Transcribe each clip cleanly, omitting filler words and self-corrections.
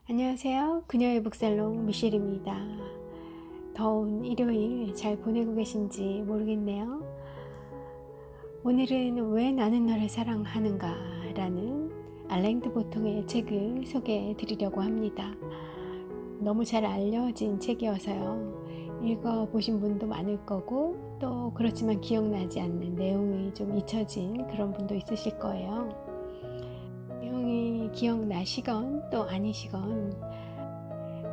안녕하세요. 그녀의 북살롱 미셸입니다. 더운 일요일 잘 보내고 계신지 모르겠네요. 오늘은 왜 나는 너를 사랑하는가 라는 알랭 드 보통의 책을 소개해 드리려고 합니다. 너무 잘 알려진 책이어서요. 읽어보신 분도 많을 거고 또 그렇지만 기억나지 않는 내용이 좀 잊혀진 그런 분도 있으실 거예요. 내용이 기억나시건 또 아니시건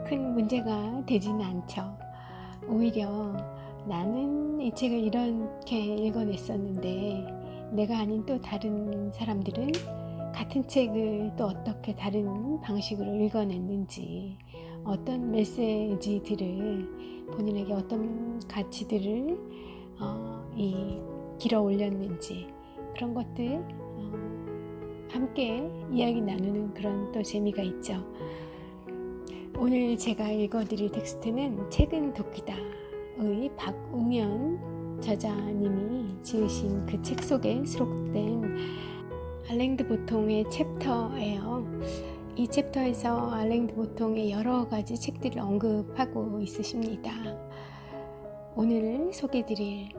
큰 문제가 되지는 않죠. 오히려 나는 이 책을 이렇게 읽어냈었는데 내가 아닌 또 다른 사람들은 같은 책을 또 어떻게 다른 방식으로 읽어냈는지, 어떤 메시지들을, 본인에게 어떤 가치들을 길어 올렸는지, 그런 것들 함께 이야기 나누는 그런 또 재미가 있죠. 오늘 제가 읽어드릴 텍스트는 책은 도끼다의 박웅현 저자님이 지으신 그 책 속에 수록된 알랭 드 보통의 챕터예요. 이 챕터에서 알랭 드 보통의 여러 가지 책들을 언급하고 있으십니다. 오늘 소개드릴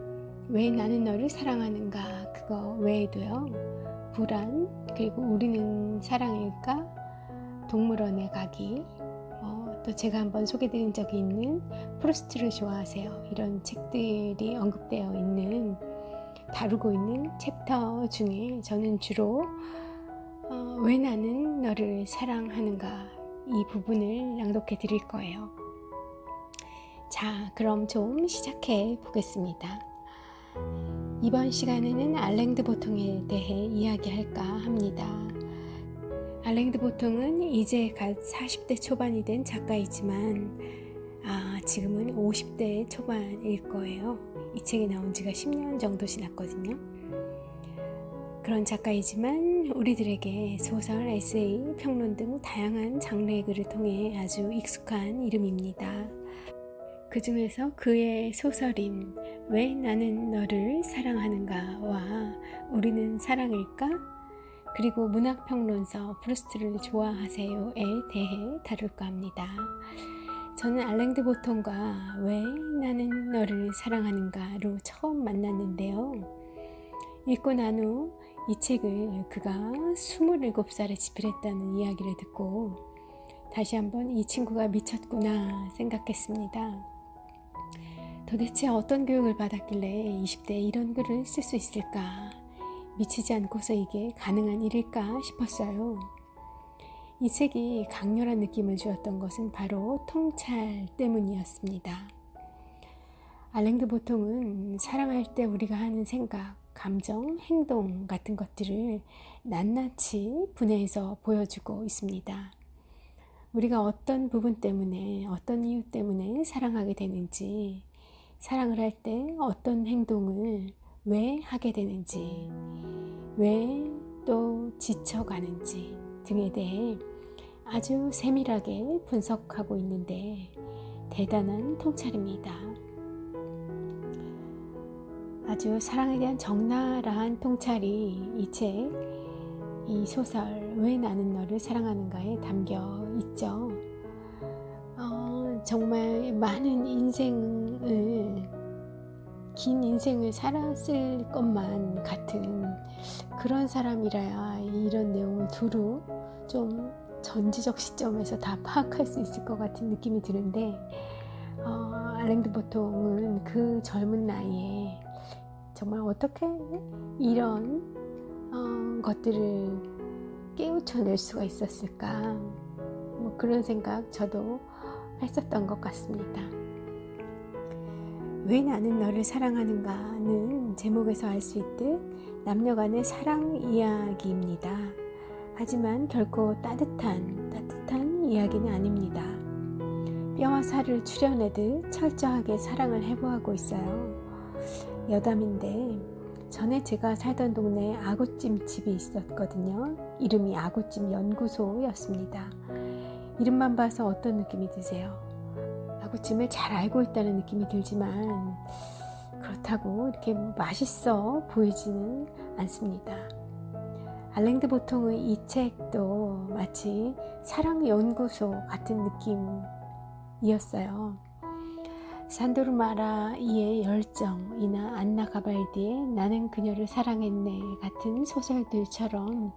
왜 나는 너를 사랑하는가, 그거 외에도요, 불안, 그리고 우리는 사랑일까, 동물원에 가기, 또 제가 한번 소개드린 적이 있는 프루스트를 좋아하세요, 이런 책들이 언급되어 있는, 다루고 있는 챕터 중에 저는 주로 왜 나는 너를 사랑하는가, 이 부분을 낭독해 드릴 거예요. 자, 그럼 좀 시작해 보겠습니다. 이번 시간에는 알랭 드 보통에 대해 이야기할까 합니다. 알랭 드 보통은 이제 갓 40대 초반이 된 작가이지만 지금은 50대 초반일 거예요. 이 책이 나온 지가 10년 정도 지났거든요. 그런 작가이지만 우리들에게 소설, 에세이, 평론 등 다양한 장르의 글을 통해 아주 익숙한 이름입니다. 그 중에서 그의 소설인 왜 나는 너를 사랑하는가와 우리는 사랑일까? 그리고 문학평론서 프루스트를 좋아하세요에 대해 다룰까 합니다. 저는 알랭 드 보통과 왜 나는 너를 사랑하는가로 처음 만났는데요. 읽고 난 후 이 책을 그가 27살에 집필했다는 이야기를 듣고 다시 한번 이 친구가 미쳤구나 생각했습니다. 도대체 어떤 교육을 받았길래 20대에 이런 글을 쓸 수 있을까? 미치지 않고서 이게 가능한 일일까 싶었어요. 이 책이 강렬한 느낌을 주었던 것은 바로 통찰 때문이었습니다. 알랭 드 보통은 사랑할 때 우리가 하는 생각, 감정, 행동 같은 것들을 낱낱이 분해해서 보여주고 있습니다. 우리가 어떤 부분 때문에, 어떤 이유 때문에 사랑하게 되는지, 사랑을 할 때 어떤 행동을 왜 하게 되는지, 왜 또 지쳐가는지 등에 대해 아주 세밀하게 분석하고 있는데 대단한 통찰입니다. 아주 사랑에 대한 적나라한 통찰이 이 책, 이 소설 왜 나는 너를 사랑하는가에 담겨 있죠. 정말 많은 긴 인생을 살았을 것만 같은 그런 사람이라야 이런 내용을 두루 좀 전지적 시점에서 다 파악할 수 있을 것 같은 느낌이 드는데, 알랭 드 보통은 그 젊은 나이에 정말 어떻게 이런 것들을 깨우쳐낼 수가 있었을까, 그런 생각 저도 했었던 것 같습니다. 왜 나는 너를 사랑하는가는 제목에서 알 수 있듯 남녀간의 사랑 이야기입니다. 하지만 결코 따뜻한 이야기는 아닙니다. 뼈와 살을 추려내듯 철저하게 사랑을 해부하고 있어요. 여담인데 전에 제가 살던 동네에 아구찜 집이 있었거든요. 이름이 아구찜 연구소였습니다. 이름만 봐서 어떤 느낌이 드세요? 아구찜을 잘 알고 있다는 느낌이 들지만 그렇다고 이렇게 맛있어 보이지는 않습니다. 알랭드 보통의 이 책도 마치 사랑연구소 같은 느낌이었어요. 산도르 마라이의 열정이나 안나 가발디의 나는 그녀를 사랑했네 같은 소설들처럼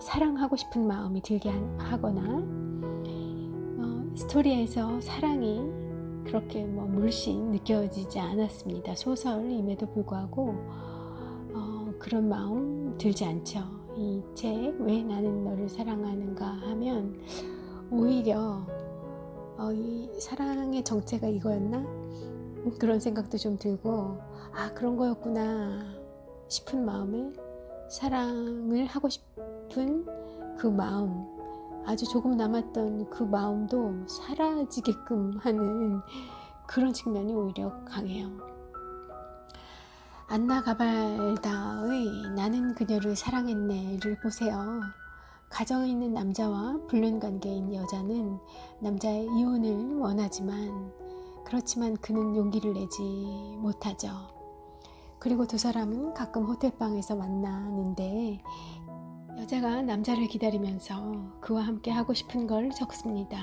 사랑하고 싶은 마음이 들게 하거나 스토리에서 사랑이 그렇게 물씬 느껴지지 않았습니다. 소설임에도 불구하고 그런 마음 들지 않죠. 이 책 왜 나는 너를 사랑하는가 하면 오히려 이 사랑의 정체가 이거였나? 그런 생각도 좀 들고 그런 거였구나 싶은 마음에 사랑을 하고 싶은 그 마음, 아주 조금 남았던 그 마음도 사라지게끔 하는 그런 측면이 오히려 강해요. 안나 가발다의 나는 그녀를 사랑했네를 보세요. 가정에 있는 남자와 불륜관계인 여자는 남자의 이혼을 원하지만 그렇지만 그는 용기를 내지 못하죠. 그리고 두 사람은 가끔 호텔방에서 만나는데 여자가 남자를 기다리면서 그와 함께 하고 싶은 걸 적습니다.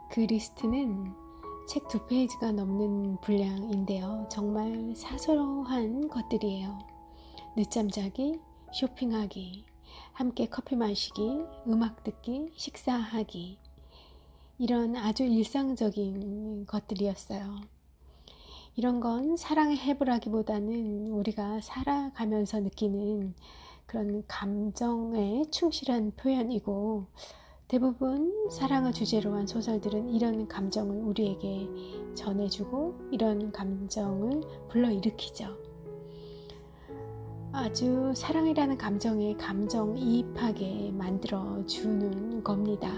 그 리스트는 책 2페이지가 넘는 분량인데요. 정말 사소한 것들이에요. 늦잠 자기, 쇼핑하기, 함께 커피 마시기, 음악 듣기, 식사하기, 이런 아주 일상적인 것들이었어요. 이런 건 사랑의 해부라기보다는 우리가 살아가면서 느끼는 그런 감정에 충실한 표현이고, 대부분 사랑을 주제로 한 소설들은 이런 감정을 우리에게 전해주고 이런 감정을 불러일으키죠. 아주 사랑이라는 감정에 감정이입하게 만들어주는 겁니다.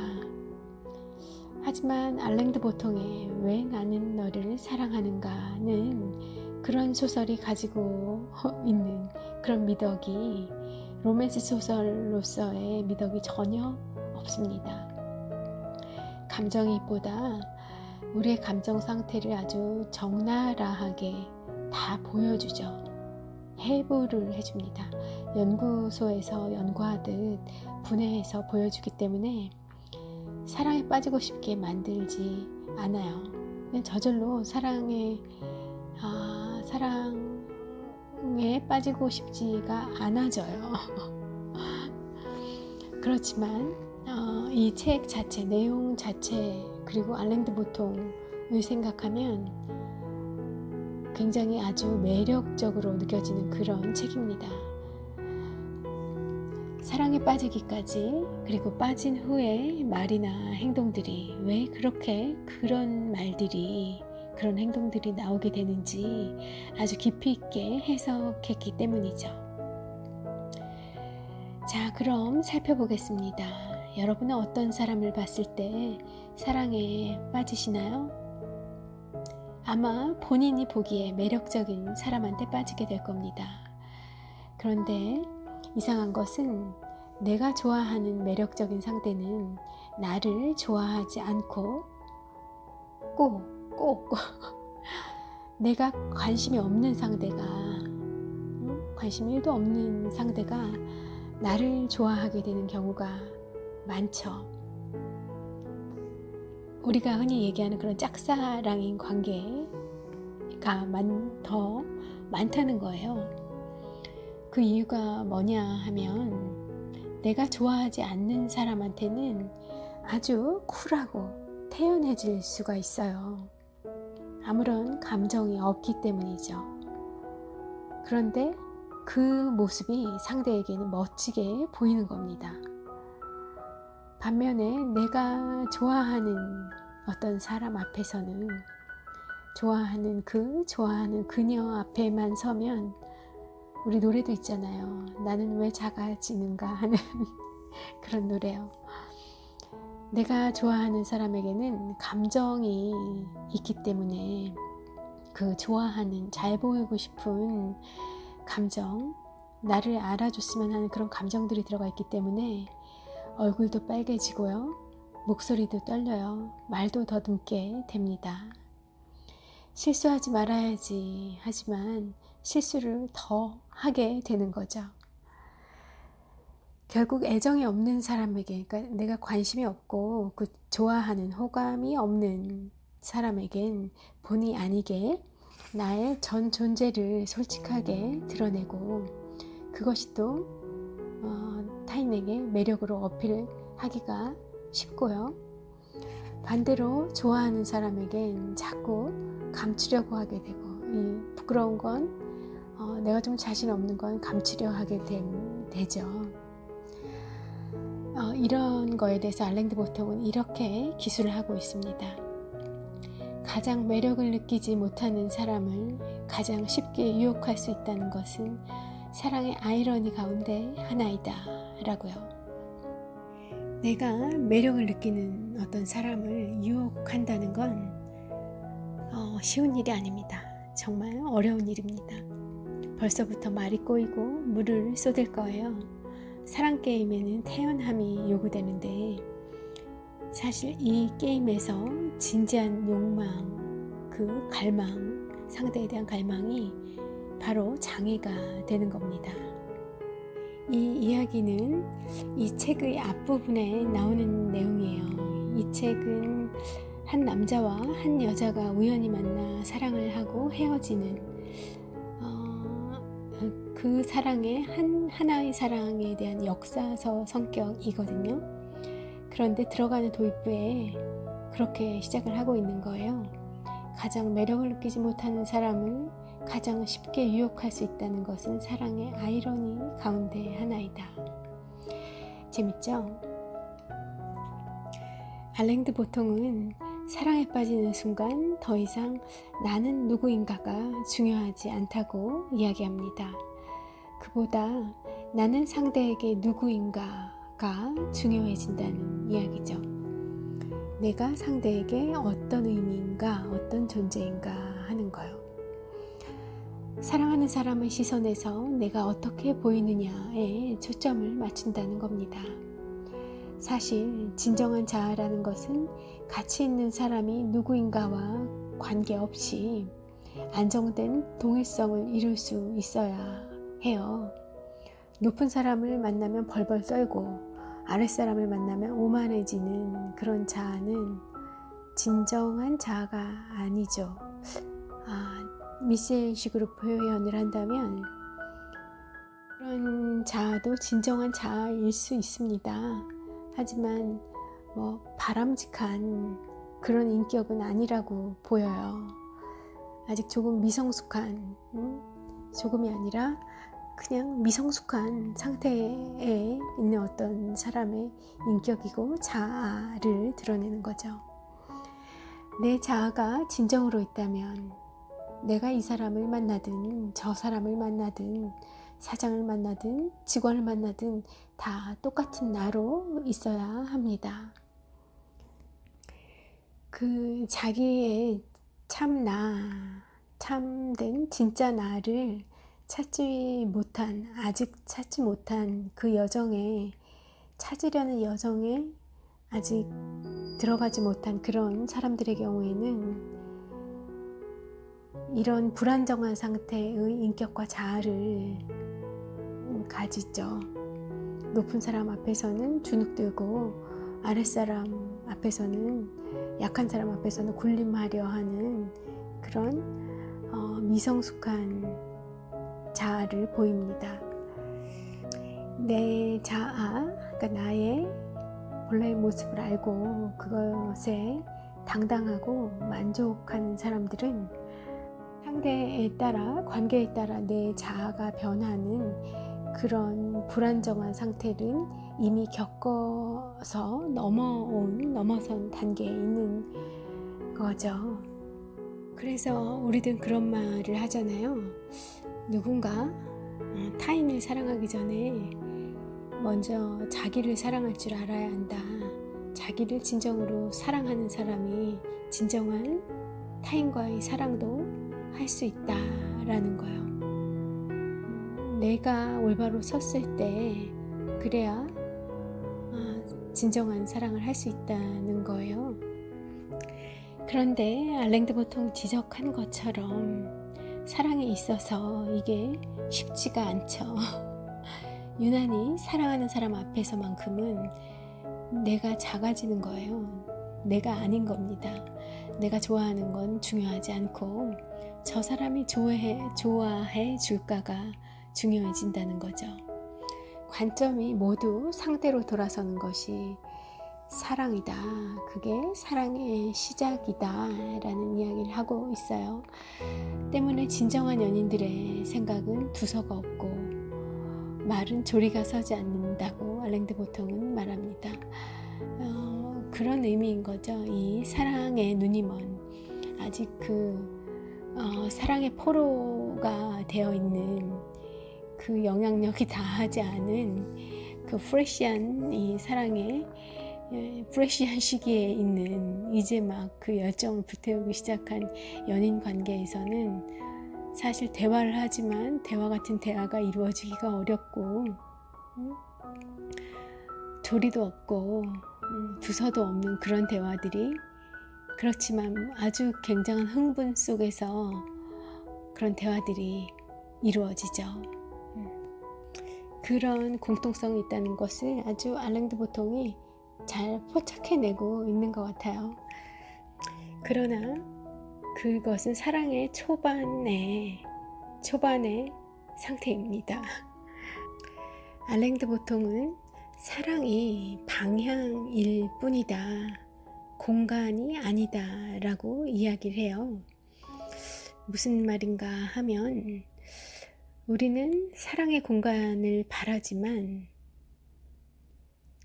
하지만 알랭드 보통의 왜 나는 너를 사랑하는가는 그런 소설이 가지고 있는 그런 미덕이 로맨스 소설로서의 미덕이 전혀 없습니다. 감정이입보다 우리의 감정 상태를 아주 적나라하게 다 보여주죠. 해부를 해줍니다. 연구소에서 연구하듯 분해해서 보여주기 때문에 사랑에 빠지고 싶게 만들지 않아요. 저절로 사랑에 빠지고 싶지가 않아져요. 그렇지만 이 책 자체, 내용 자체, 그리고 알랭드 보통을 생각하면 굉장히 아주 매력적으로 느껴지는 그런 책입니다. 사랑에 빠지기까지, 그리고 빠진 후에 말이나 행동들이 왜 그렇게 그런 말들이, 그런 행동들이 나오게 되는지 아주 깊이 있게 해석했기 때문이죠. 자, 그럼 살펴보겠습니다. 여러분은 어떤 사람을 봤을 때 사랑에 빠지시나요? 아마 본인이 보기에 매력적인 사람한테 빠지게 될 겁니다. 그런데 이상한 것은 내가 좋아하는 매력적인 상대는 나를 좋아하지 않고 꼭 내가 관심이 없는 상대가, 관심이 1도 없는 상대가 나를 좋아하게 되는 경우가 많죠. 우리가 흔히 얘기하는 그런 짝사랑인 관계가 더 많다는 거예요. 그 이유가 뭐냐 하면 내가 좋아하지 않는 사람한테는 아주 쿨하고 태연해질 수가 있어요. 아무런 감정이 없기 때문이죠. 그런데 그 모습이 상대에게는 멋지게 보이는 겁니다. 반면에 내가 좋아하는 어떤 사람 앞에서는 좋아하는 그녀 앞에만 서면, 우리 노래도 있잖아요. 나는 왜 작아지는가 하는 그런 노래요. 내가 좋아하는 사람에게는 감정이 있기 때문에 그 좋아하는, 잘 보이고 싶은 감정, 나를 알아줬으면 하는 그런 감정들이 들어가 있기 때문에 얼굴도 빨개지고요, 목소리도 떨려요, 말도 더듬게 됩니다. 실수하지 말아야지 하지만 실수를 더 하게 되는 거죠. 결국 애정이 없는 사람에게, 그러니까 내가 관심이 없고 그 좋아하는 호감이 없는 사람에겐 본의 아니게 나의 전 존재를 솔직하게 드러내고 그것이 또 타인에게 매력으로 어필하기가 쉽고요. 반대로 좋아하는 사람에겐 자꾸 감추려고 하게 되고, 이 부끄러운 건 내가 좀 자신 없는 건 감추려 하게 되죠. 이런 거에 대해서 알랭드 보통은 이렇게 기술을 하고 있습니다. 가장 매력을 느끼지 못하는 사람을 가장 쉽게 유혹할 수 있다는 것은 사랑의 아이러니 가운데 하나이다 라고요. 내가 매력을 느끼는 어떤 사람을 유혹한다는 건 쉬운 일이 아닙니다. 정말 어려운 일입니다. 벌써부터 말이 꼬이고 물을 쏟을 거예요. 사랑 게임에는 태연함이 요구되는데 사실 이 게임에서 진지한 욕망, 그 갈망, 상대에 대한 갈망이 바로 장애가 되는 겁니다. 이 이야기는 이 책의 앞부분에 나오는 내용이에요. 이 책은 한 남자와 한 여자가 우연히 만나 사랑을 하고 헤어지는 그 사랑의 하나의 사랑에 대한 역사서 성격이거든요. 그런데 들어가는 도입부에 그렇게 시작을 하고 있는 거예요. 가장 매력을 느끼지 못하는 사람을 가장 쉽게 유혹할 수 있다는 것은 사랑의 아이러니 가운데 하나이다. 재밌죠? 알랭드 보통은 사랑에 빠지는 순간 더 이상 나는 누구인가가 중요하지 않다고 이야기합니다. 그보다 나는 상대에게 누구인가가 중요해진다는 이야기죠. 내가 상대에게 어떤 의미인가, 어떤 존재인가 하는 거요. 사랑하는 사람의 시선에서 내가 어떻게 보이느냐에 초점을 맞춘다는 겁니다. 사실 진정한 자아라는 것은 가치 있는 사람이 누구인가와 관계없이 안정된 동일성을 이룰 수 있어야 해요. 높은 사람을 만나면 벌벌 떨고 아랫사람을 만나면 오만해지는 그런 자아는 진정한 자아가 아니죠. 미셀식으로 표현을 한다면 그런 자아도 진정한 자아일 수 있습니다. 하지만 바람직한 그런 인격은 아니라고 보여요. 아직 조금 미성숙한, 조금이 아니라 그냥 미성숙한 상태에 있는 어떤 사람의 인격이고 자아를 드러내는 거죠. 내 자아가 진정으로 있다면 내가 이 사람을 만나든 저 사람을 만나든 사장을 만나든 직원을 만나든 다 똑같은 나로 있어야 합니다. 그 자기의 참된 진짜 나를 아직 찾지 못한 그 여정에, 찾으려는 여정에 아직 들어가지 못한 그런 사람들의 경우에는 이런 불안정한 상태의 인격과 자아를 가지죠. 높은 사람 앞에서는 주눅들고 아랫사람 앞에서는, 약한 사람 앞에서는 군림하려 하는 그런 미성숙한 자아를 보입니다. 내 자아, 그러니까 나의 본래의 모습을 알고 그것에 당당하고 만족하는 사람들은 상대에 따라, 관계에 따라 내 자아가 변하는 그런 불안정한 상태를 이미 겪어서 넘어선 단계에 있는 거죠. 그래서 우리들 그런 말을 하잖아요. 누군가 타인을 사랑하기 전에 먼저 자기를 사랑할 줄 알아야 한다. 자기를 진정으로 사랑하는 사람이 진정한 타인과의 사랑도 할 수 있다라는 거예요. 내가 올바로 섰을 때 그래야 진정한 사랑을 할 수 있다는 거예요. 그런데 알랭드 보통 지적한 것처럼 사랑에 있어서 이게 쉽지가 않죠. 유난히 사랑하는 사람 앞에서만큼은 내가 작아지는 거예요. 내가 아닌 겁니다. 내가 좋아하는 건 중요하지 않고 저 사람이 좋아해 줄까가 중요해진다는 거죠. 관점이 모두 상대로 돌아서는 것이 사랑이다. 그게 사랑의 시작이다 라는 이야기를 하고 있어요. 때문에 진정한 연인들의 생각은 두서가 없고 말은 조리가 서지 않는다고 알랭 드 보통은 말합니다. 그런 의미인 거죠. 이 사랑의 눈이 먼, 아직 사랑의 포로가 되어 있는 그 영향력이 다하지 않은 그 프레시한 이 사랑의 프레시한 시기에 있는, 이제 막 그 열정을 불태우기 시작한 연인 관계에서는 사실 대화를 하지만 대화 같은 대화가 이루어지기가 어렵고 조리도 없고 두서도 없는 그런 대화들이, 그렇지만 아주 굉장한 흥분 속에서 그런 대화들이 이루어지죠. 그런 공통성이 있다는 것을 아주 알랭 드 보통이 잘 포착해내고 있는 것 같아요. 그러나 그것은 사랑의 초반의 상태입니다. 알랭 드 보통은 사랑이 방향일 뿐이다, 공간이 아니다 라고 이야기를 해요. 무슨 말인가 하면, 우리는 사랑의 공간을 바라지만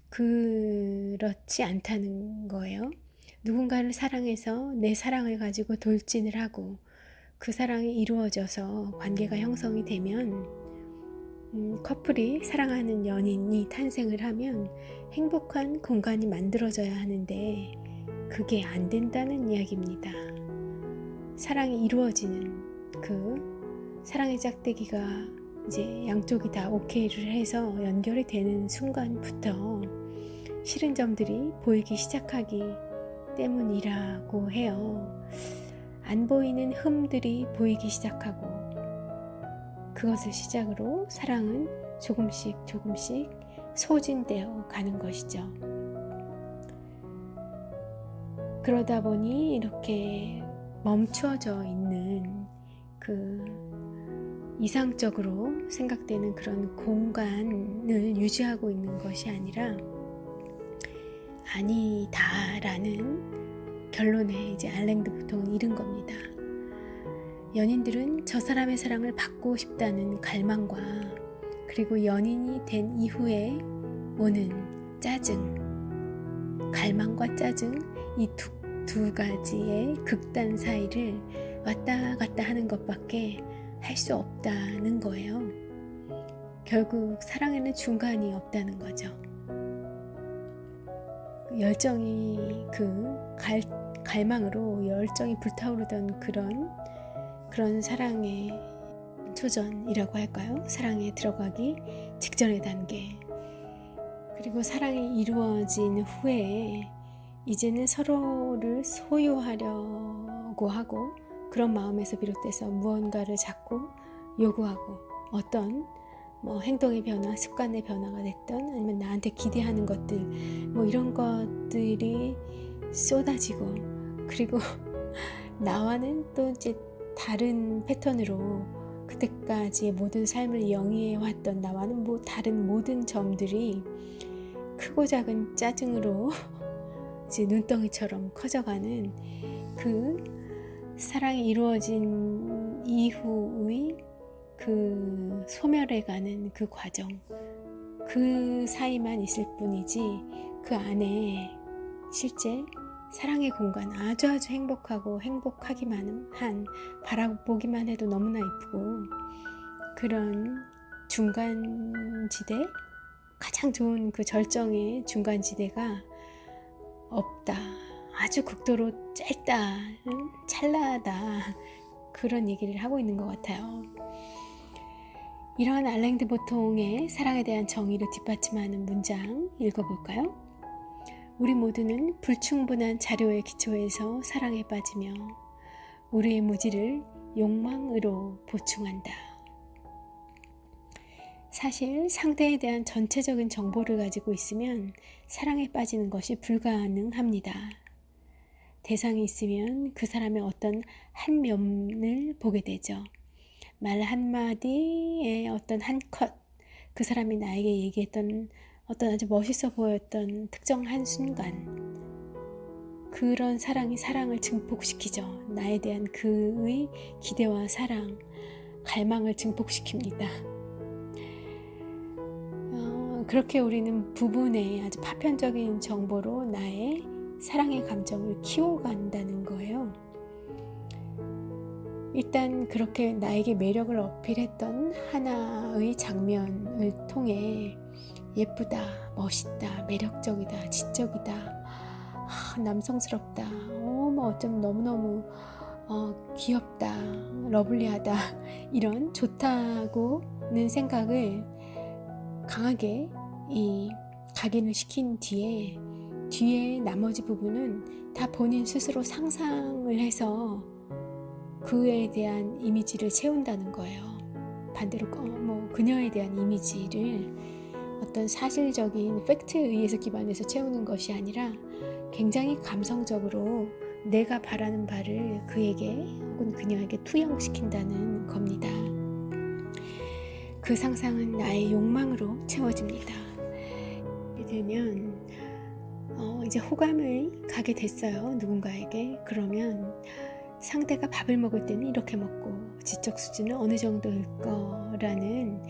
그렇지 않다는 거예요. 누군가를 사랑해서 내 사랑을 가지고 돌진을 하고 그 사랑이 이루어져서 관계가 형성이 되면, 커플이 사랑하는 연인이 탄생을 하면 행복한 공간이 만들어져야 하는데 그게 안 된다는 이야기입니다. 사랑이 이루어지는 그 사랑의 짝대기가 이제 양쪽이 다 오케이를 해서 연결이 되는 순간부터 싫은 점들이 보이기 시작하기 때문이라고 해요. 안 보이는 흠들이 보이기 시작하고 그것을 시작으로 사랑은 조금씩 소진되어 가는 것이죠. 그러다 보니 이렇게 멈춰져 있는 그 이상적으로 생각되는 그런 공간을 유지하고 있는 것이 아니라 아니다라는 결론에 이제 알랭 드 보통은 이른 겁니다. 연인들은 저 사람의 사랑을 받고 싶다는 갈망과, 그리고 연인이 된 이후에 오는 짜증, 갈망과 짜증, 이 두 가지의 극단 사이를 왔다 갔다 하는 것밖에 할 수 없다는 거예요. 결국 사랑에는 중간이 없다는 거죠. 열정이 갈망으로 열정이 불타오르던 그런 사랑의 초전이라고 할까요? 사랑에 들어가기 직전의 단계, 그리고 사랑이 이루어진 후에 이제는 서로를 소유하려고 하고, 그런 마음에서 비롯돼서 무언가를 자꾸 요구하고, 어떤 행동의 변화, 습관의 변화가 됐던, 아니면 나한테 기대하는 것들, 이런 것들이 쏟아지고, 그리고 나와는 또 이제 다른 패턴으로 그때까지의 모든 삶을 영위해왔던 나와는 다른 모든 점들이 크고 작은 짜증으로 이제 눈덩이처럼 커져가는 그 사랑이 이루어진 이후의 그 소멸해가는 그 과정, 그 사이만 있을 뿐이지 그 안에 실제 사랑의 공간, 아주 행복하기만 한, 바라보기만 해도 너무나 이쁘고 그런 중간지대, 가장 좋은 그 절정의 중간지대가 없다, 아주 극도로 짧다, 찰나다, 그런 얘기를 하고 있는 것 같아요. 이러한 알랭 드 보통의 사랑에 대한 정의를 뒷받침하는 문장 읽어볼까요? 우리 모두는 불충분한 자료의 기초에서 사랑에 빠지며 우리의 무지를 욕망으로 보충한다. 사실 상대에 대한 전체적인 정보를 가지고 있으면 사랑에 빠지는 것이 불가능합니다. 대상이 있으면 그 사람의 어떤 한 면을 보게 되죠. 말 한마디에 어떤 한 컷, 그 사람이 나에게 얘기했던 어떤 아주 멋있어 보였던 특정 한 순간, 그런 사랑이 사랑을 증폭시키죠. 나에 대한 그의 기대와 사랑, 갈망을 증폭시킵니다. 그렇게 우리는 부분의 아주 파편적인 정보로 나의 사랑의 감정을 키워간다는 거예요. 일단 그렇게 나에게 매력을 어필했던 하나의 장면을 통해 예쁘다, 멋있다, 매력적이다, 지적이다, 남성스럽다, 어쩜 너무너무 귀엽다, 러블리하다, 이런 좋다고는 생각을 강하게 각인을 시킨 뒤에 나머지 부분은 다 본인 스스로 상상을 해서 그에 대한 이미지를 채운다는 거예요. 반대로 그녀에 대한 이미지를 어떤 사실적인 팩트에 의해서 기반해서 채우는 것이 아니라 굉장히 감성적으로 내가 바라는 바를 그에게 혹은 그녀에게 투영시킨다는 겁니다. 그 상상은 나의 욕망으로 채워집니다. 이렇게 되면 이제 호감을 가게 됐어요. 누군가에게. 그러면 상대가 밥을 먹을 때는 이렇게 먹고 지적 수준은 어느 정도일 거라는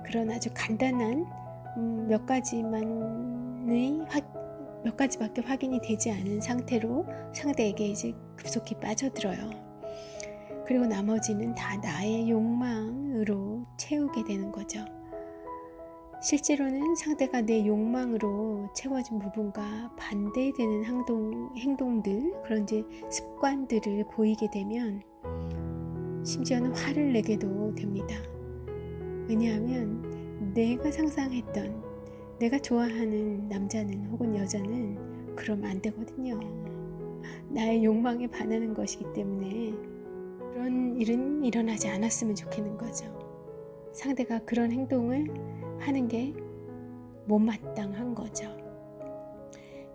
그런 아주 간단한 몇 가지밖에 확인이 되지 않은 상태로 상대에게 이제 급속히 빠져들어요. 그리고 나머지는 다 나의 욕망으로 채우게 되는 거죠. 실제로는 상대가 내 욕망으로 채워진 부분과 반대되는 행동들, 그런 이제 습관들을 보이게 되면 심지어는 화를 내게도 됩니다. 왜냐하면 내가 상상했던, 내가 좋아하는 남자는 혹은 여자는 그러면 안 되거든요. 나의 욕망에 반하는 것이기 때문에 그런 일은 일어나지 않았으면 좋겠는 거죠. 상대가 그런 행동을 하는 게 못마땅한 거죠.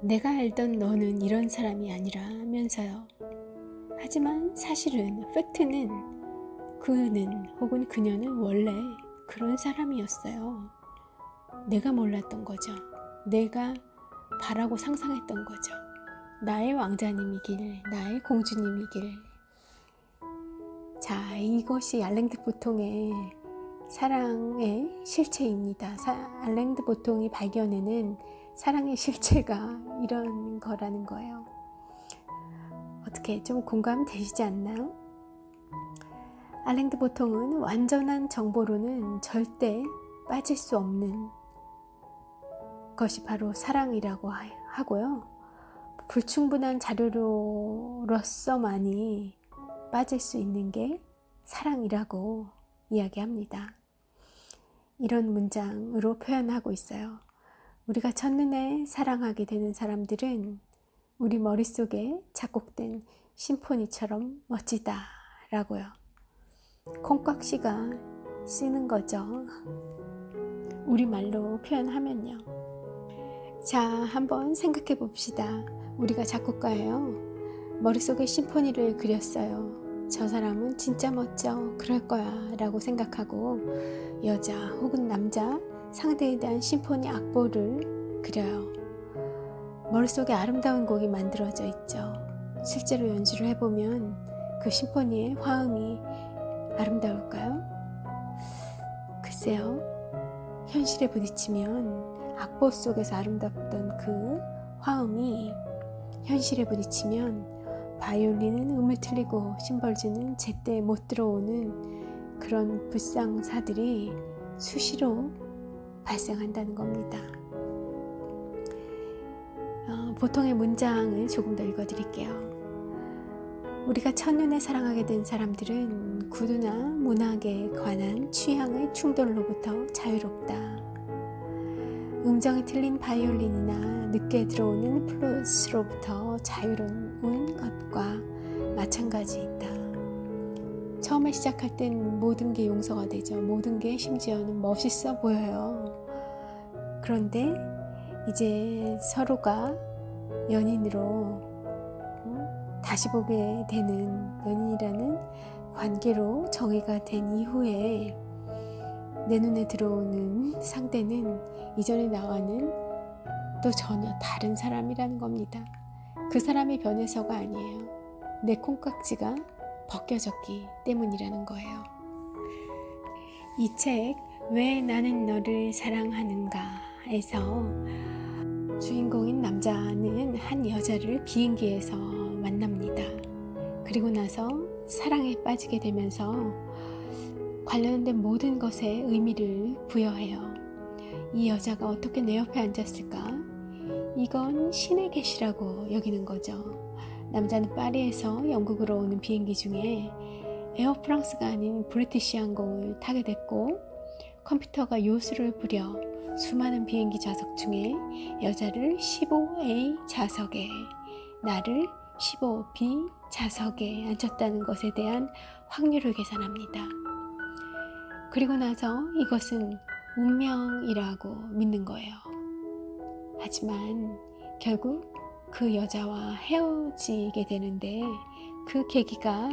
내가 알던 너는 이런 사람이 아니라면서요. 하지만 사실은 팩트는 그는 혹은 그녀는 원래 그런 사람이었어요. 내가 몰랐던 거죠. 내가 바라고 상상했던 거죠. 나의 왕자님이길, 나의 공주님이길. 자, 이것이 알랭드 보통의 사랑의 실체입니다. 알랭드 보통이 발견해낸 사랑의 실체가 이런 거라는 거예요. 어떻게 좀 공감되시지 않나요? 알랭드 보통은 완전한 정보로는 절대 빠질 수 없는 것이 바로 사랑이라고 하고요. 불충분한 자료로서만이 빠질 수 있는 게 사랑이라고 이야기합니다. 이런 문장으로 표현하고 있어요. 우리가 첫눈에 사랑하게 되는 사람들은 우리 머릿속에 작곡된 심포니처럼 멋지다라고요. 콩깍씨가 쓰는 거죠. 우리말로 표현하면요. 자, 한번 생각해 봅시다. 우리가 작곡가예요. 머릿속에 심포니를 그렸어요. 저 사람은 진짜 멋져, 그럴 거야 라고 생각하고 여자 혹은 남자 상대에 대한 심포니 악보를 그려요. 머릿속에 아름다운 곡이 만들어져 있죠. 실제로 연주를 해보면 그 심포니의 화음이 아름다울까요? 글쎄요. 현실에 부딪히면 악보 속에서 아름답던 그 화음이 현실에 부딪히면 바이올린은 음을 틀리고 심벌즈는 제때 못 들어오는 그런 불상사들이 수시로 발생한다는 겁니다. 보통의 문장을 조금 더 읽어드릴게요. 우리가 첫눈에 사랑하게 된 사람들은 구두나 문학에 관한 취향의 충돌로부터 자유롭다. 음정이 틀린 바이올린이나 늦게 들어오는 플루스로부터 자유로운 것과 마찬가지이다. 처음에 시작할 땐 모든 게 용서가 되죠. 모든 게 심지어는 멋있어 보여요. 그런데 이제 서로가 연인으로 다시 보게 되는 연인이라는 관계로 정의가 된 이후에 내 눈에 들어오는 상대는 이전에 나와는 또 전혀 다른 사람이라는 겁니다. 그 사람이 변해서가 아니에요. 내 콩깍지가 벗겨졌기 때문이라는 거예요. 이 책 왜 나는 너를 사랑하는가에서 주인공인 남자는 한 여자를 비행기에서 만납니다. 그리고 나서 사랑에 빠지게 되면서 관련된 모든 것에 의미를 부여해요. 이 여자가 어떻게 내 옆에 앉았을까? 이건 신의 계시라고 여기는 거죠. 남자는 파리에서 영국으로 오는 비행기 중에 에어프랑스가 아닌 브리티시 항공을 타게 됐고, 컴퓨터가 요술을 부려 수많은 비행기 좌석 중에 여자를 15A 좌석에, 나를 15B 좌석에 앉혔다는 것에 대한 확률을 계산합니다. 그리고 나서 이것은 운명이라고 믿는 거예요. 하지만 결국 그 여자와 헤어지게 되는데 그 계기가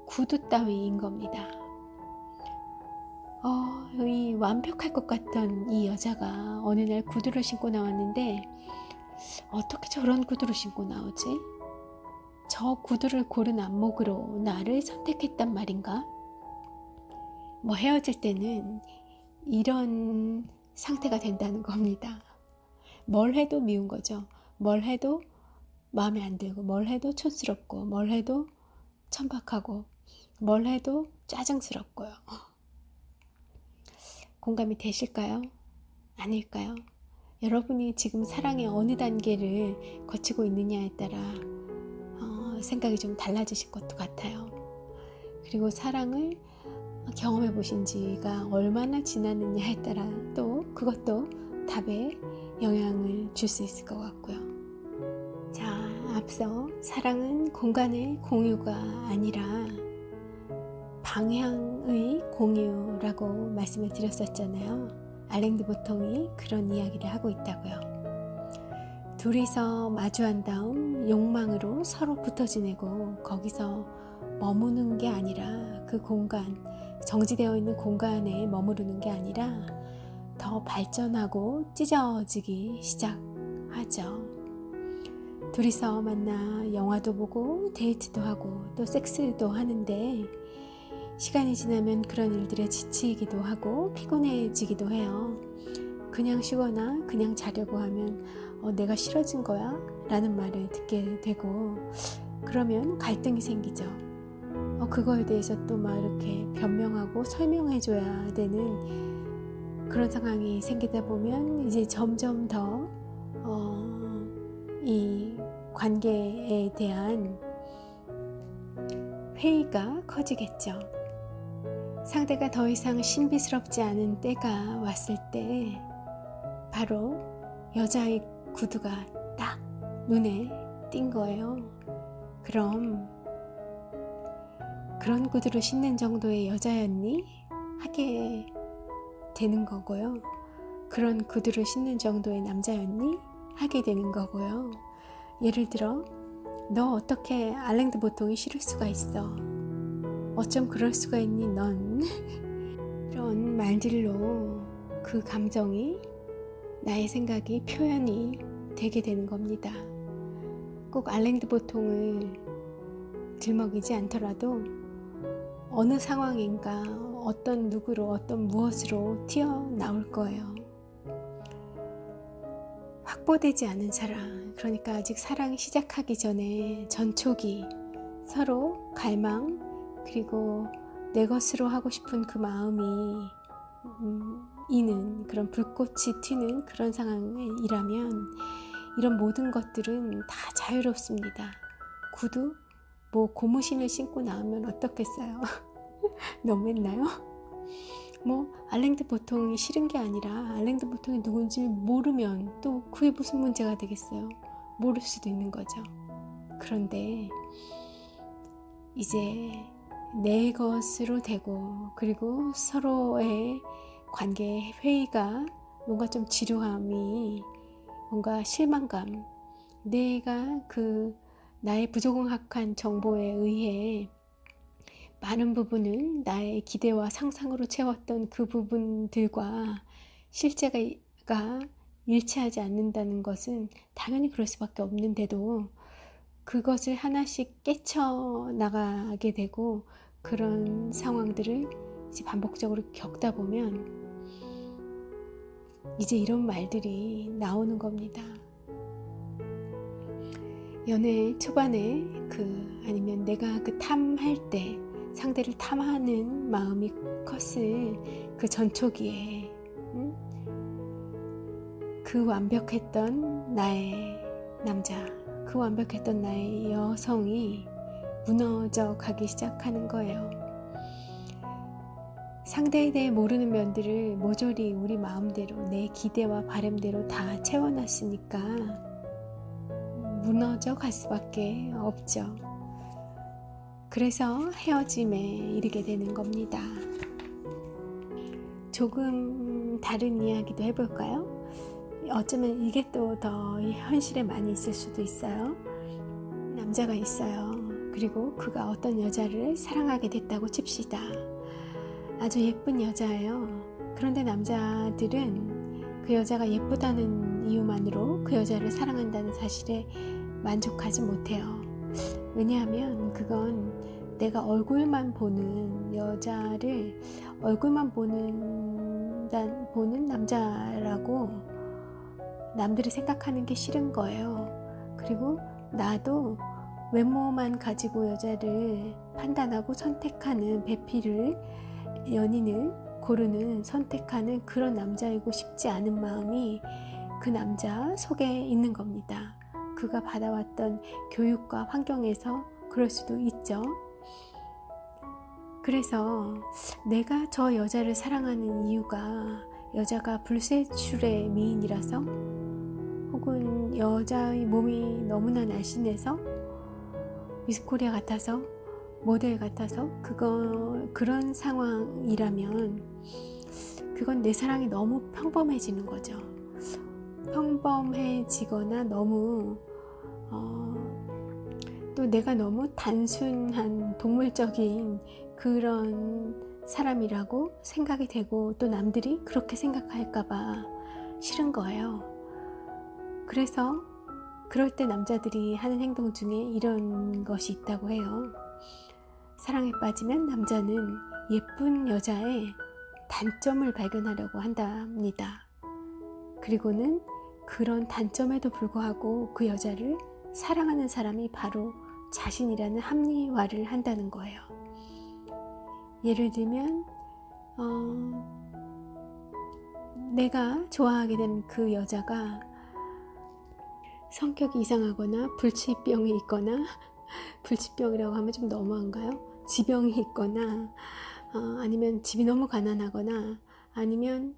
구두 따위인 겁니다. 이 완벽할 것 같던 이 여자가 어느 날 구두를 신고 나왔는데 어떻게 저런 구두를 신고 나오지? 저 구두를 고른 안목으로 나를 선택했단 말인가? 헤어질 때는 이런 상태가 된다는 겁니다. 뭘 해도 미운 거죠. 뭘 해도 마음에 안 들고, 뭘 해도 촌스럽고, 뭘 해도 천박하고, 뭘 해도 짜증스럽고요. 공감이 되실까요? 아닐까요? 여러분이 지금 사랑의 어느 단계를 거치고 있느냐에 따라 생각이 좀 달라지실 것도 같아요. 그리고 사랑을 경험해 보신 지가 얼마나 지났느냐에 따라 또 그것도 답에 영향을 줄 수 있을 것 같고요. 자, 앞서 사랑은 공간의 공유가 아니라 방향의 공유라고 말씀을 드렸었잖아요. 알랭 드 보통이 그런 이야기를 하고 있다고요. 둘이서 마주한 다음 욕망으로 서로 붙어 지내고 거기서 머무는 게 아니라 그 공간, 정지되어 있는 공간에 머무르는 게 아니라 더 발전하고 찢어지기 시작하죠. 둘이서 만나 영화도 보고 데이트도 하고 또 섹스도 하는데 시간이 지나면 그런 일들에 지치기도 하고 피곤해지기도 해요. 그냥 쉬거나 그냥 자려고 하면 내가 싫어진 거야? 라는 말을 듣게 되고 그러면 갈등이 생기죠. 그거에 대해서 또 막 이렇게 변명하고 설명해줘야 되는 그런 상황이 생기다 보면 이제 점점 더 이 관계에 대한 회의가 커지겠죠. 상대가 더 이상 신비스럽지 않은 때가 왔을 때 바로 여자의 구두가 딱 눈에 띈 거예요. 그럼 그런 구두를 신는 정도의 여자였니? 하게 되는 거고요. 그런 구두를 신는 정도의 남자였니? 하게 되는 거고요. 예를 들어 너 어떻게 알랭 드 보통이 싫을 수가 있어? 어쩜 그럴 수가 있니 넌? 이런 말들로 그 감정이 나의 생각이 표현이 되게 되는 겁니다. 꼭 알랭 드 보통을 들먹이지 않더라도 어느 상황인가 어떤 누구로 어떤 무엇으로 튀어나올 거예요. 확보되지 않은 사랑, 그러니까 아직 사랑이 시작하기 전에 전초기, 서로 갈망 그리고 내 것으로 하고 싶은 그 마음이 이는 그런 불꽃이 튀는 그런 상황이라면 이런 모든 것들은 다 자유롭습니다. 구두? 고무신을 신고 나오면 어떻겠어요? 너무했나요? 알랭 드 보통이 싫은 게 아니라 알랭 드 보통이 누군지 모르면 또 그게 무슨 문제가 되겠어요? 모를 수도 있는 거죠. 그런데 이제 내 것으로 되고, 그리고 서로의 관계 회의가 뭔가 좀 지루함이, 뭔가 실망감, 내가 나의 부정확한 정보에 의해 많은 부분은 나의 기대와 상상으로 채웠던 그 부분들과 실제가 일치하지 않는다는 것은 당연히 그럴 수밖에 없는데도, 그것을 하나씩 깨쳐나가게 되고 그런 상황들을 이제 반복적으로 겪다 보면 이제 이런 말들이 나오는 겁니다. 연애 초반에 아니면 내가 탐할 때, 상대를 탐하는 마음이 컸을 그 전초기에, 그 완벽했던 나의 남자, 그 완벽했던 나의 여성이 무너져 가기 시작하는 거예요. 상대에 대해 모르는 면들을 모조리 우리 마음대로, 내 기대와 바람대로 다 채워놨으니까 무너져 갈 수밖에 없죠. 그래서 헤어짐에 이르게 되는 겁니다. 조금 다른 이야기도 해볼까요? 어쩌면 이게 또 더 현실에 많이 있을 수도 있어요. 남자가 있어요. 그리고 그가 어떤 여자를 사랑하게 됐다고 칩시다. 아주 예쁜 여자예요. 그런데 남자들은 그 여자가 예쁘다는 이유만으로 그 여자를 사랑한다는 사실에 만족하지 못해요. 왜냐하면 그건 내가 얼굴만 보는 여자를, 얼굴만 보는 남자라고 남들이 생각하는 게 싫은 거예요. 그리고 나도 외모만 가지고 여자를 판단하고 선택하는, 연인을 고르는, 선택하는 그런 남자이고 싶지 않은 마음이 그 남자 속에 있는 겁니다. 그가 받아왔던 교육과 환경에서 그럴 수도 있죠. 그래서 내가 저 여자를 사랑하는 이유가 여자가 불세출의 미인이라서, 혹은 여자의 몸이 너무나 날씬해서, 미스코리아 같아서, 모델 같아서, 그런 상황이라면 그건 내 사랑이 너무 평범해지는 거죠. 평범해지거나 너무 또 내가 너무 단순한 동물적인 그런 사람이라고 생각이 되고, 또 남들이 그렇게 생각할까봐 싫은 거예요. 그래서 그럴 때 남자들이 하는 행동 중에 이런 것이 있다고 해요. 사랑에 빠지면 남자는 예쁜 여자의 단점을 발견하려고 한답니다. 그리고는 그런 단점에도 불구하고 그 여자를 사랑하는 사람이 바로 자신이라는 합리화를 한다는 거예요. 예를 들면 내가 좋아하게 된 그 여자가 성격이 이상하거나 불치병이 있거나, 불치병이라고 하면 좀 너무한가요? 지병이 있거나, 아니면 집이 너무 가난하거나, 아니면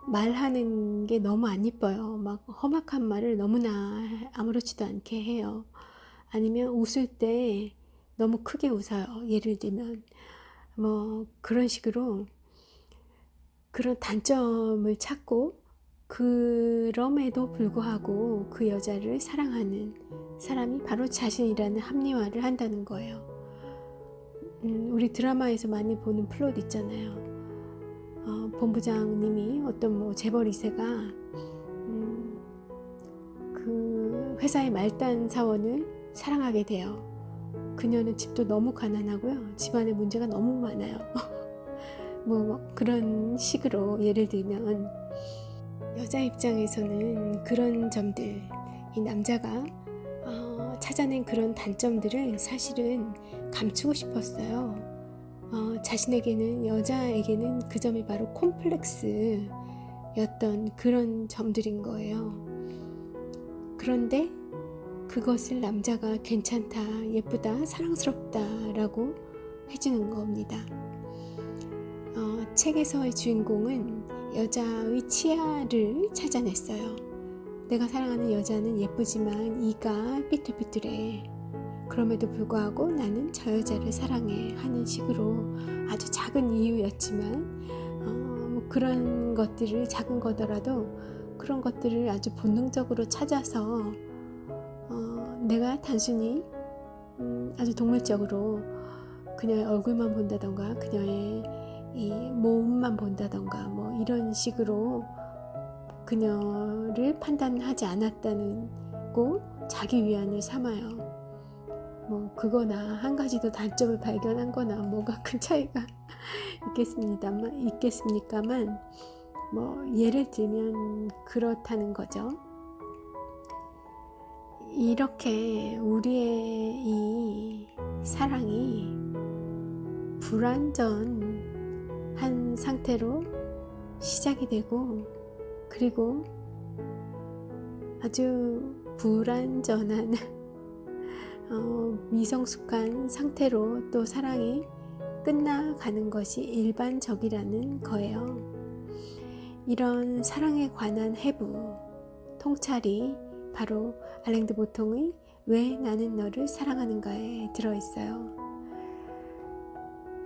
말하는 게 너무 안 이뻐요. 막 험악한 말을 너무나 아무렇지도 않게 해요. 아니면 웃을 때 너무 크게 웃어요. 예를 들면 뭐 그런 식으로 그런 단점을 찾고, 그럼에도 불구하고 그 여자를 사랑하는 사람이 바로 자신이라는 합리화를 한다는 거예요. 우리 드라마에서 많이 보는 플롯 있잖아요. 본부장님이 어떤 뭐 재벌 2세가 그 회사의 말단 사원을 사랑하게 돼요. 그녀는 집도 너무 가난하고요, 집안에 문제가 너무 많아요. 뭐 그런 식으로, 예를 들면 여자 입장에서는 그런 점들, 이 남자가 찾아낸 그런 단점들을 사실은 감추고 싶었어요. 자신에게는, 여자에게는 그 점이 바로 콤플렉스였던 그런 점들인 거예요. 그런데 그것을 남자가 괜찮다, 예쁘다, 사랑스럽다 라고 해주는 겁니다. 책에서의 주인공은 여자의 치아를 찾아냈어요. 내가 사랑하는 여자는 예쁘지만 이가 삐뚤삐뚤해. 그럼에도 불구하고 나는 저 여자를 사랑해 하는 식으로 아주 작은 이유였지만 뭐 그런 것들을 작은 거더라도 그런 것들을 아주 본능적으로 찾아서 내가 단순히 아주 동물적으로 그녀의 얼굴만 본다던가 그녀의 이 몸만 본다던가 뭐 이런 식으로 그녀를 판단하지 않았다는 고 자기 위안을 삼아요. 뭐 그거나 한 가지 더 단점을 발견한 거나 뭐가 큰 차이가 있겠습니까만 뭐 예를 들면 그렇다는 거죠. 이렇게 우리의 이 사랑이 불완전한 상태로 시작이 되고 그리고 아주 불완전한 미성숙한 상태로 또 사랑이 끝나가는 것이 일반적이라는 거예요. 이런 사랑에 관한 해부, 통찰이 바로 알랭 드 보통의 왜 나는 너를 사랑하는가에 들어있어요.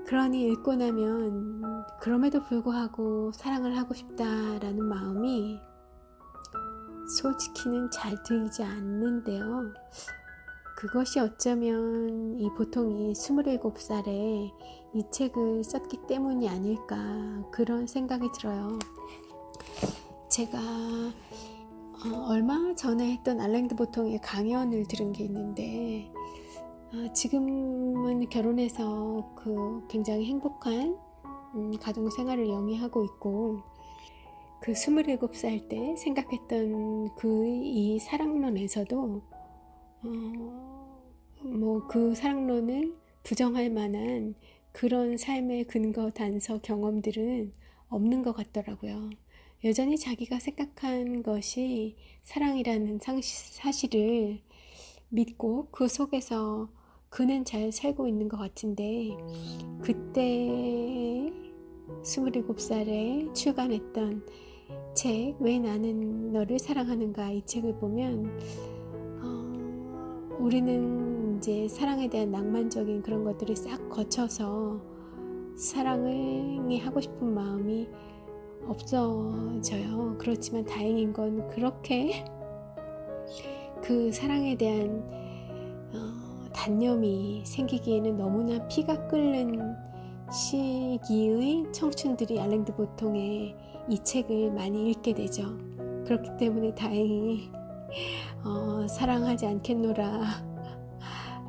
그러니 읽고 나면 그럼에도 불구하고 사랑을 하고 싶다라는 마음이 솔직히는 잘 들지 않는데요. 그것이 어쩌면 이 보통이 27살에 이 책을 썼기 때문이 아닐까 그런 생각이 들어요. 제가 얼마 전에 했던 알랭 드 보통의 강연을 들은 게 있는데 지금은 결혼해서 굉장히 행복한 가정생활을 영위하고 있고 그 27살 때 생각했던 이 사랑론에서도 뭐 그 사랑론을 부정할 만한 그런 삶의 근거 단서 경험들은 없는 것 같더라고요. 여전히 자기가 생각한 것이 사랑이라는 사실을 믿고 그 속에서 그는 잘 살고 있는 것 같은데 그때 27살에 출간했던 책 왜 나는 너를 사랑하는가 이 책을 보면 우리는 이제 사랑에 대한 낭만적인 그런 것들을 싹 거쳐서 사랑을 하고 싶은 마음이 없어져요. 그렇지만 다행인 건 그렇게 그 사랑에 대한 단념이 생기기에는 너무나 피가 끓는 시기의 청춘들이 알랭 드 보통의 이 책을 많이 읽게 되죠. 그렇기 때문에 다행히 사랑하지 않겠노라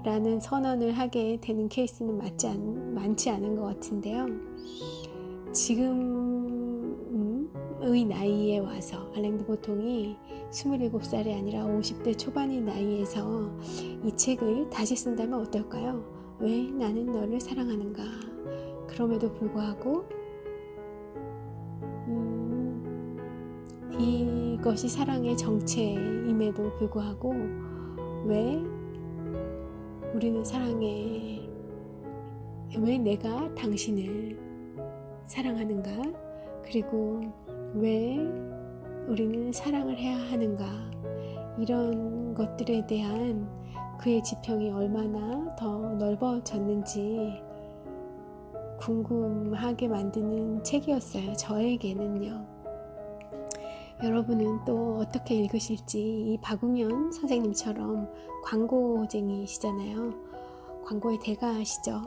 라는 선언을 하게 되는 케이스는 많지 않은 것 같은데요. 지금의 나이에 와서 알랭 드 보통이 27살이 아니라 50대 초반의 나이에서 이 책을 다시 쓴다면 어떨까요? 왜 나는 너를 사랑하는가? 그럼에도 불구하고 이것이 사랑의 정체임에도 불구하고 왜 우리는 왜 내가 당신을 사랑하는가? 그리고 왜 우리는 사랑을 해야 하는가? 이런 것들에 대한 그의 지평이 얼마나 더 넓어졌는지 궁금하게 만드는 책이었어요. 저에게는요. 여러분은 또 어떻게 읽으실지 이 박웅현 선생님처럼 광고쟁이시잖아요. 광고의 대가시죠.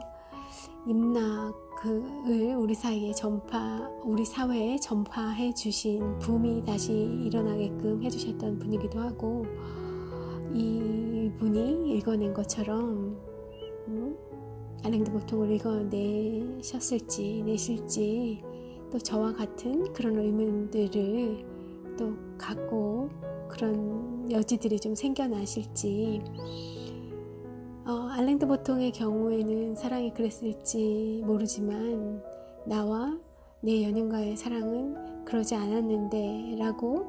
임낙을 우리 사회에 전파해 주신 붐이 다시 일어나게끔 해주셨던 분이기도 하고 이 분이 읽어낸 것처럼 알랭 드 보통을 내실지 또 저와 같은 그런 의문들을 또 갖고 그런 여지들이 좀 생겨나실지 알랭 드 보통의 경우에는 사랑이 그랬을지 모르지만 나와 내 연인과의 사랑은 그러지 않았는데 라고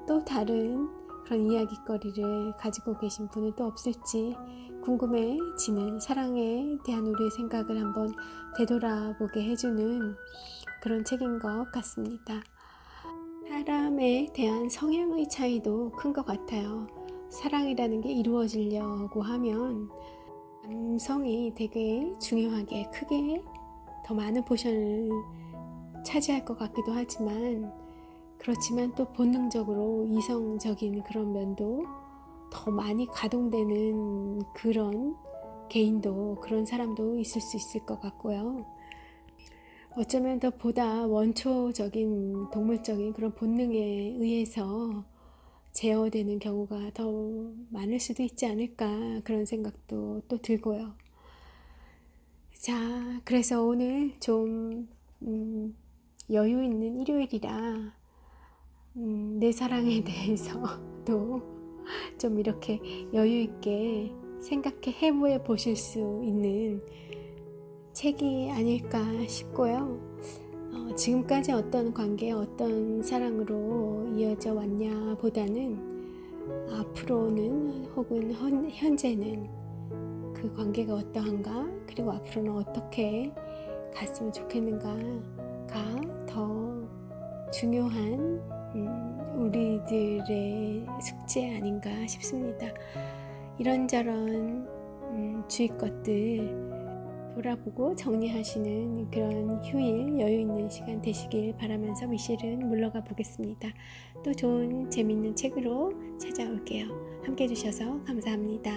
또 다른 그런 이야기거리를 가지고 계신 분은 또 없을지 궁금해지는 사랑에 대한 우리의 생각을 한번 되돌아보게 해주는 그런 책인 것 같습니다. 사람에 대한 성향의 차이도 큰 것 같아요. 사랑이라는 게 이루어지려고 하면 감성이 되게 중요하게 크게 더 많은 포션을 차지할 것 같기도 하지만, 그렇지만 또 본능적으로 이성적인 그런 면도 더 많이 가동되는 그런 개인도, 그런 사람도 있을 수 있을 것 같고요. 어쩌면 더 보다 원초적인 동물적인 그런 본능에 의해서 제어되는 경우가 더 많을 수도 있지 않을까, 그런 생각도 또 들고요. 자, 그래서 오늘 좀 여유 있는 일요일이라 내 사랑에 대해서도 좀 이렇게 여유 있게 생각해 해보해 보실 수 있는 책이 아닐까 싶고요. 지금까지 어떤 관계, 어떤 사랑으로 이어져 왔냐 보다는 앞으로는 혹은 현재는 그 관계가 어떠한가, 그리고 앞으로는 어떻게 갔으면 좋겠는가가 더 중요한 우리들의 숙제 아닌가 싶습니다. 이런저런 주위 것들 돌아보고 정리하시는 그런 휴일, 여유 있는 시간 되시길 바라면서 미셸은 물러가 보겠습니다. 또 좋은 재밌는 책으로 찾아올게요. 함께 해주셔서 감사합니다.